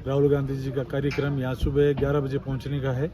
राहुल गांधी जी का कार्यक्रम यहाँ सुबह 11 बजे पहुँचने का है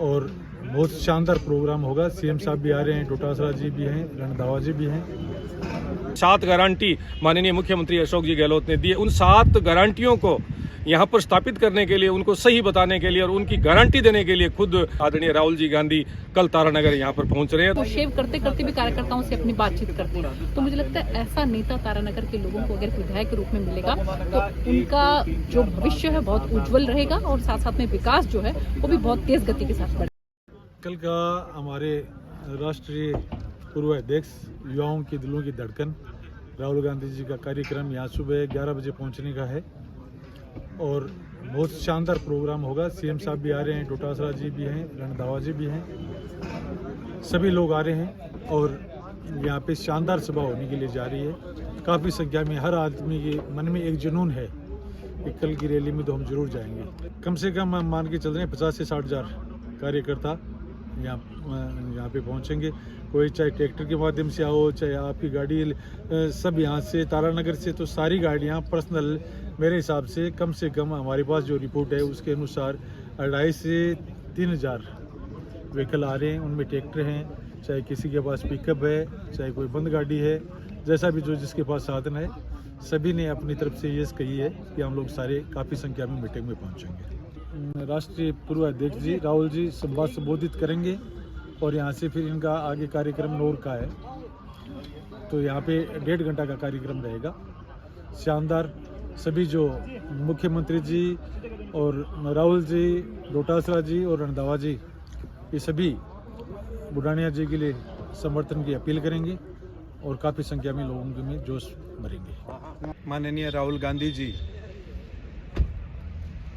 और बहुत शानदार प्रोग्राम होगा। सीएम साहब भी आ रहे हैं, डोटासरा जी भी हैं, रणधावा जी भी हैं। 7 गारंटी माननीय मुख्यमंत्री अशोक जी गहलोत ने दी। उन 7 गारंटियों को यहाँ पर स्थापित करने के लिए, उनको सही बताने के लिए और उनकी गारंटी देने के लिए खुद आदरणीय राहुल जी गांधी कल तारानगर यहाँ पर पहुँच रहे हैं। वो शेव करते करते भी कार्यकर्ताओं से अपनी बातचीत करते हैं। तो मुझे लगता है ऐसा नेता तारानगर के लोगों को अगर विधायक के रूप में मिलेगा तो उनका जो भविष्य है बहुत उज्जवल रहेगा और साथ साथ में विकास जो है वो भी बहुत तेज गति के साथ बढ़ेगा। कल का हमारे राष्ट्रीय पूर्व अध्यक्ष, युवाओं के दिलों की धड़कन राहुल गांधी जी का कार्यक्रम यहाँ सुबह 11 बजे पहुँचने का है और बहुत शानदार प्रोग्राम होगा। सीएम साहब भी आ रहे हैं, डोटासरा जी भी हैं, रणधावा जी भी हैं। सभी लोग आ रहे हैं और यहाँ पे शानदार सभा होने के लिए जा रही है। काफ़ी संख्या में हर आदमी के मन में एक जुनून है कि कल की रैली में तो हम जरूर जाएंगे। कम से कम हम मान के चल रहे हैं 50 से 60 हज़ार कार्यकर्ता यहाँ पे पहुँचेंगे। कोई चाहे ट्रैक्टर के माध्यम से आओ, चाहे आपकी गाड़ी, सब यहाँ से तारानगर से तो सारी गाड़ियाँ पर्सनल, मेरे हिसाब से कम हमारे पास जो रिपोर्ट है उसके अनुसार 2.5 से 3 हज़ार व्हीकल आ रहे हैं। उनमें ट्रैक्टर हैं, चाहे किसी के पास पिकअप है, चाहे कोई बंद गाड़ी है, जैसा भी जो जिसके पास साधन है, सभी ने अपनी तरफ से ये कही है कि हम लोग सारे काफ़ी संख्या में मीटिंग में पहुँचेंगे। राष्ट्रीय पूर्व अध्यक्ष जी राहुल जी संबोधित करेंगे और यहाँ से फिर इनका आगे कार्यक्रम नौर का है, तो यहाँ पे 1.5 घंटा का कार्यक्रम रहेगा। शानदार सभी जो मुख्यमंत्री जी और राहुल जी, डोटासरा जी और रणधावा जी, ये सभी बुढ़ानिया जी के लिए समर्थन की अपील करेंगे और काफ़ी संख्या में लोगों के में जोश भरेंगे। माननीय राहुल गांधी जी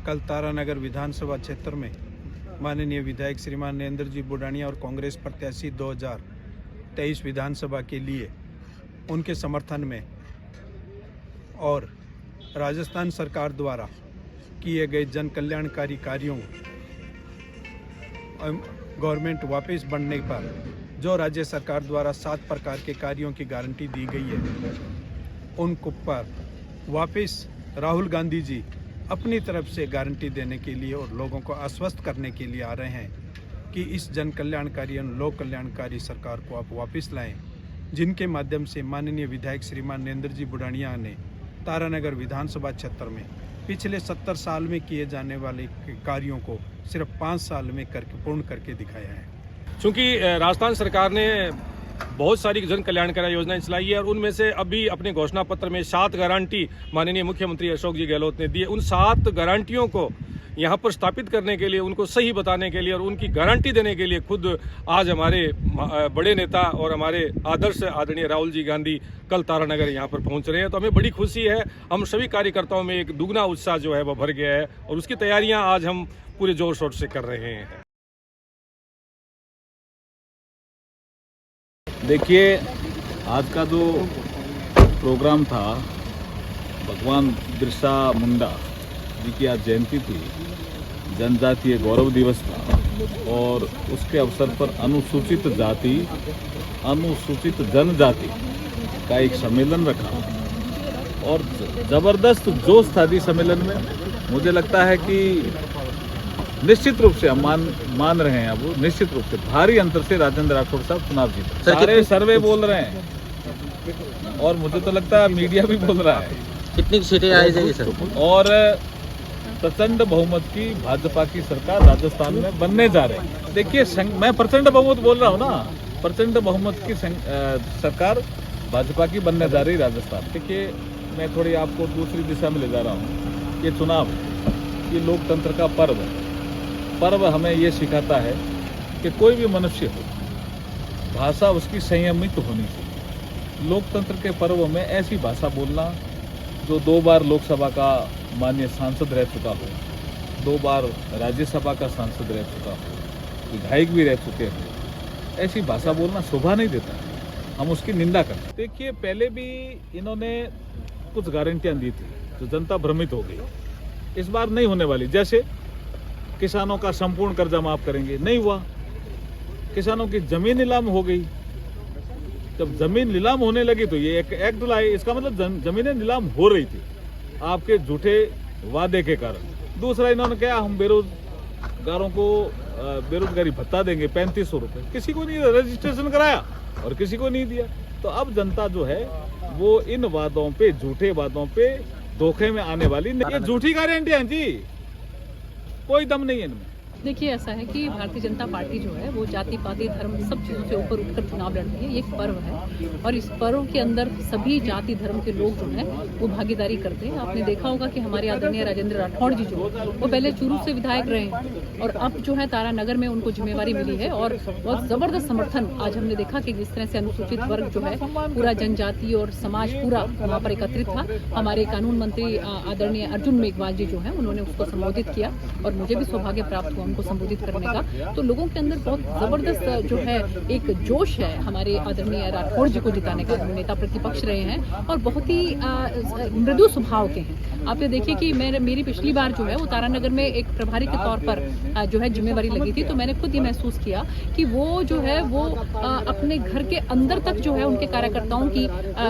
कल तारानगर विधानसभा क्षेत्र में माननीय विधायक श्रीमान नरेंद्र जी बुढ़ानिया और कांग्रेस प्रत्याशी 2023 विधानसभा के लिए उनके समर्थन में और राजस्थान सरकार द्वारा किए गए जन कल्याणकारी कार्यों, गवर्नमेंट वापस बढ़ने पर जो राज्य सरकार द्वारा 7 प्रकार के कार्यों की गारंटी दी गई है, उनको पर वापस राहुल गांधी जी अपनी तरफ से गारंटी देने के लिए और लोगों को आश्वस्त करने के लिए आ रहे हैं कि इस जन कल्याणकारी और लोक कल्याणकारी सरकार को आप वापस लाएं, जिनके माध्यम से माननीय विधायक श्रीमान नरेंद्र जी बुढ़ानिया ने तारानगर विधानसभा क्षेत्र में पिछले 70 साल में किए जाने वाले कार्यों को सिर्फ 5 साल में करके पूर्ण करके दिखाया है। चूँकि राजस्थान सरकार ने बहुत सारी जन कल्याणकारी योजनाएं चलाई है और उनमें से अभी अपने घोषणा पत्र में 7 गारंटी माननीय मुख्यमंत्री अशोक जी गहलोत ने दी है। उन 7 गारंटियों को यहाँ पर स्थापित करने के लिए, उनको सही बताने के लिए और उनकी गारंटी देने के लिए खुद आज हमारे बड़े नेता और हमारे आदर्श आदरणीय राहुल जी गांधी कल तारानगर यहाँ पर पहुँच रहे हैं। तो हमें बड़ी खुशी है। हम सभी कार्यकर्ताओं में एक दुगना उत्साह जो है वह भर गया है और उसकी तैयारियाँ आज हम पूरे जोर शोर से कर रहे हैं। देखिए, आज का जो प्रोग्राम था, भगवान बिरसा मुंडा जी की आज जयंती थी, जनजातीय गौरव दिवस था और उसके अवसर पर अनुसूचित जाति, अनुसूचित जनजाति का एक सम्मेलन रखा और ज़बरदस्त जोश था जी सम्मेलन में। मुझे लगता है कि निश्चित रूप से हम मान रहे हैं, अब निश्चित रूप से भारी अंतर से राजेंद्र राठौड़ साहब चुनाव जीते। सारे सर्वे बोल रहे हैं और मुझे तो लगता है मीडिया भी बोल रहा है। कितनी सीटें आई जाएगी सर? और प्रचंड बहुमत की भाजपा की सरकार राजस्थान में बनने जा रही है। देखिए, मैं प्रचंड बहुमत बोल रहा हूँ ना, प्रचंड बहुमत की सरकार भाजपा की बनने जा रही राजस्थान। देखिए, मैं थोड़ी आपको दूसरी दिशा में ले जा रहा हूँ। ये चुनाव, ये लोकतंत्र का पर्व है। पर्व हमें ये सिखाता है कि कोई भी मनुष्य हो, भाषा उसकी संयमित होनी चाहिए। लोकतंत्र के पर्व में ऐसी भाषा बोलना, जो 2 बार लोकसभा का माननीय सांसद रह चुका हो, 2 बार राज्यसभा का सांसद रह चुका हो, विधायक भी रह चुके हो, ऐसी भाषा बोलना शोभा नहीं देता। हम उसकी निंदा करते। देखिए, पहले भी इन्होंने कुछ गारंटियां दी थी जो जनता भ्रमित हो गई। इस बार नहीं होने वाली। जैसे किसानों का संपूर्ण कर्जा माफ करेंगे, नहीं हुआ। किसानों की जमीन नीलाम हो गई। जब जमीन नीलाम होने लगी तो ये एक एक्ट लाए। इसका मतलब जमीनें नीलाम हो रही थी। आपके झूठे वादे के कारण। दूसरा इन्होंने कहा हम बेरोजगारों को बेरोजगारी भत्ता देंगे 3500 रुपये, किसी को नहीं रजिस्ट्रेशन कराया और किसी को नहीं दिया। तो अब जनता जो है वो इन वादों पे, झूठे वादों पे धोखे में आने वाली नहीं। ये झूठी गारंटियां हैं जी, कोई दम नहीं है इनमें। देखिए, ऐसा है कि भारतीय जनता पार्टी जो है वो जाति पाति धर्म सब चीज़ों से ऊपर उठकर चुनाव लड़ रही है। ये एक पर्व है और इस पर्व के अंदर सभी जाति धर्म के लोग जो हैं वो भागीदारी करते हैं। आपने देखा होगा कि हमारे आदरणीय राजेंद्र राठौड़ जी जो वो पहले चूरू से विधायक रहे हैं और अब जो है तारानगर में उनको जिम्मेवारी मिली है और बहुत ज़बरदस्त समर्थन आज हमने देखा कि जिस तरह से अनुसूचित वर्ग जो है पूरा जनजाति और समाज पूरा वहाँ पर एकत्रित था। हमारे कानून मंत्री आदरणीय अर्जुन मेघवाल जी जो है उन्होंने उसको संबोधित किया और मुझे भी सौभाग्य प्राप्त हुआ उनको संबोधित करने का। तो लोगों के अंदर बहुत जबरदस्त जो है एक जोश है हमारे आदरणीय राठौड़ जी को जिताने का। नेता प्रतिपक्ष रहे हैं और बहुत ही मृदु स्वभाव के हैं। आप ये देखिए कि मेरी पिछली बार जो है वो तारानगर में एक प्रभारी के तौर पर जो है जिम्मेवारी लगी थी, तो मैंने खुद ये महसूस किया कि वो जो है वो अपने घर के अंदर तक जो है उनके कार्यकर्ताओं की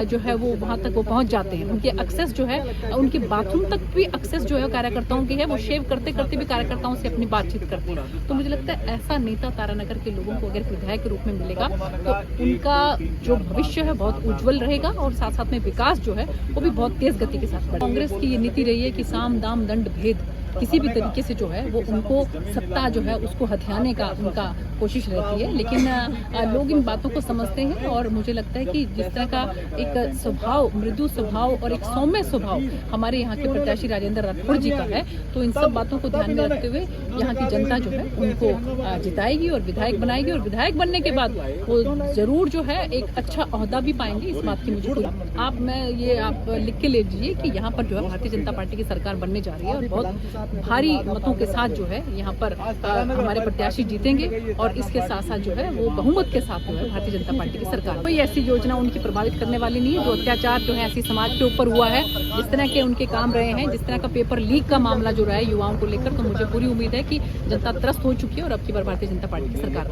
जो है वो वहाँ तक वो पहुँच जाते हैं। उनके एक्सेस जो है उनके बाथरूम तक भी एक्सेस जो है कार्यकर्ताओं की है। वो शेव करते करते भी कार्यकर्ताओं से अपनी बातचीत करते हैं। तो मुझे लगता है ऐसा नेता तारानगर के लोगों को अगर विधायक के रूप में मिलेगा तो उनका जो भविष्य है बहुत उज्जवल रहेगा और साथ साथ में विकास जो है वो भी बहुत तेज गति के साथ बढ़ेगा। कांग्रेस की ये नीति रही है कि साम दाम दंड भेद किसी भी तरीके से जो है वो उनको सत्ता जो है उसको हथियाने का उनका कोशिश रहती है। लेकिन लोग इन बातों को समझते हैं और मुझे लगता है कि जिस तरह का एक स्वभाव, मृदु स्वभाव और एक सौम्य स्वभाव हमारे यहाँ के प्रत्याशी राजेंद्र राठौड़ जी का है, तो इन सब बातों को ध्यान में रखते हुए यहाँ की जनता जो है उनको जिताएगी और विधायक बनाएगी और विधायक बनने के बाद वो जरूर जो है एक अच्छा ओहदा भी पाएंगे। इस बात की मुझे आप लिख के ले लीजिए कि यहाँ पर जो है भारतीय जनता पार्टी की सरकार बनने जा रही है और बहुत भारी मतों के साथ जो है यहाँ पर हमारे प्रत्याशी जीतेंगे और इसके साथ साथ जो है वो बहुमत के साथ जो है भारतीय जनता पार्टी की सरकार। कोई ऐसी योजना उनकी प्रभावित करने वाली नहीं है। जो अत्याचार जो है ऐसी समाज के ऊपर हुआ है, जिस तरह के उनके काम रहे हैं, जिस तरह का पेपर लीक का मामला जो रहा है युवाओं को लेकर, तो मुझे पूरी उम्मीद है कि जनता त्रस्त हो चुकी है और अब की बार भारतीय जनता पार्टी की सरकार